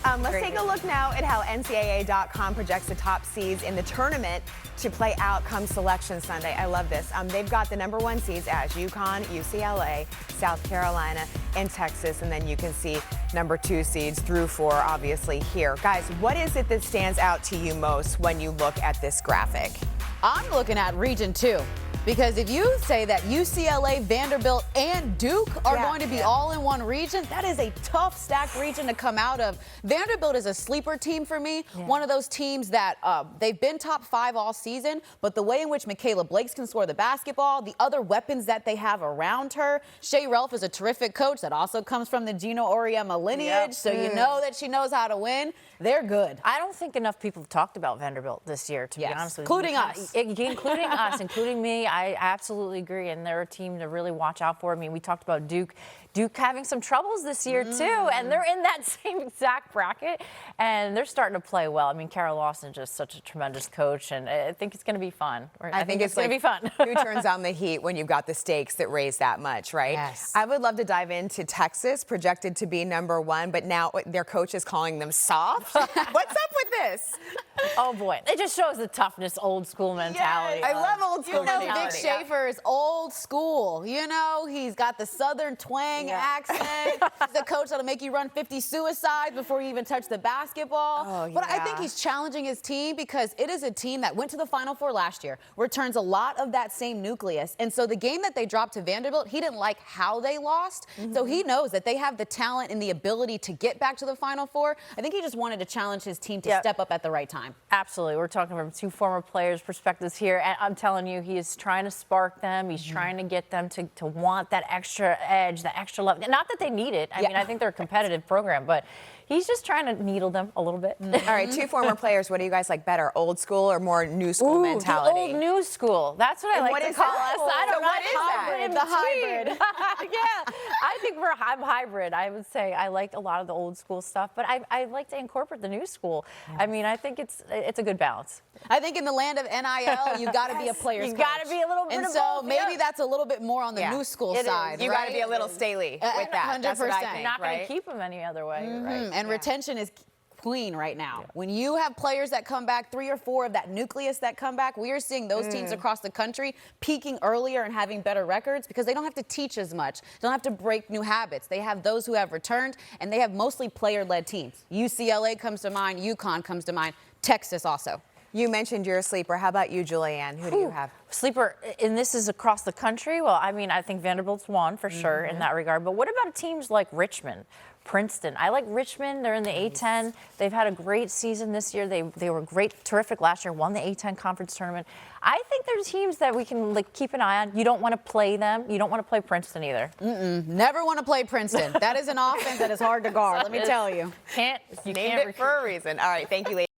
Let's take a look now at how NCAA.com projects the top seeds in the tournament to play out come Selection Sunday. I love this. They've got the #1 seeds as UConn, UCLA, South Carolina, and Texas. And then you can see #2 seeds through 4, obviously, here. Guys, what is it that stands out to you most when you look at this graphic? I'm looking at Region 2. Because if you say that UCLA, Vanderbilt, and Duke are going to be all in one region, that is a tough stacked region to come out of. Vanderbilt is a sleeper team for me. One of those teams that they've been top 5 all season, but the way in which Michaela Blakes can score the basketball, the other weapons that they have around her. Shea Ralph is a terrific coach that also comes from the Gino Auriemma lineage, so you know that she knows how to win. They're good. I don't think enough people have talked about Vanderbilt this year, to be honest with you. Including us. Including us, including me. I absolutely agree, and they're a team to really watch out for. I mean, we talked about Duke having some troubles this year, too, and they're in that same exact bracket, and they're starting to play well. I mean, Carol Lawson is just such a tremendous coach, and I think it's going to be fun. I think it's going to be fun. Who turns on the heat when you've got the stakes that raise that much, right? Yes. I would love to dive into Texas, projected to be #1, but now their coach is calling them soft. What's up with this? Oh, boy. It just shows the tough-ness, old-school mentality. I love old school mentality. Vic Schaefer is old school. You know, he's got the Southern twang accent. He's a coach that'll make you run 50 suicides before you even touch the basketball. But I think he's challenging his team because it is a team that went to the Final Four last year, returns a lot of that same nucleus. And so the game that they dropped to Vanderbilt, he didn't like how they lost. So he knows that they have the talent and the ability to get back to the Final Four. I think he just wanted to challenge his team to step up at the right time. Absolutely. We're talking from 2 former players' perspectives here. And I'm telling you, he is trying to spark them. He's trying to get them to want that extra edge, that extra love. Not that they need it. I mean, I think they're a competitive program, but he's just trying to needle them a little bit. All right, 2 former players. What do you guys like better, old school or more new school mentality? The old new school. That's what I like to call us. I don't know. What is that? The hybrid. I think I'm hybrid. I would say I like a lot of the old school stuff, but I like to incorporate the new school. I mean, I think it's a good balance. I think in the land of NIL, you've got to be a player's coach. You got to be a little bit and of so both, maybe that's a little bit more on the new school side. You got to be a little Staley with that. 100%. That's what I think, You're not going to keep them any other way, right? And retention is queen right now. When you have players that come back, 3 or 4 of that nucleus that come back, we are seeing those teams across the country peaking earlier and having better records because they don't have to teach as much. They don't have to break new habits. They have those who have returned, and they have mostly player-led teams. UCLA comes to mind. UConn comes to mind. Texas also. You mentioned you're a sleeper. How about you, Julianne? Who do you have? Sleeper, and this is across the country? Well, I mean, I think Vanderbilt's won for sure in that regard. But what about teams like Richmond, Princeton? I like Richmond. They're in the A-10. They've had a great season this year. They were great, terrific last year, won the A-10 conference tournament. I think there's teams that we can keep an eye on. You don't want to play them. You don't want to play Princeton either. Never want to play Princeton. That is an offense that is hard to guard, let me tell you. You named it for a reason. All right, thank you, ladies.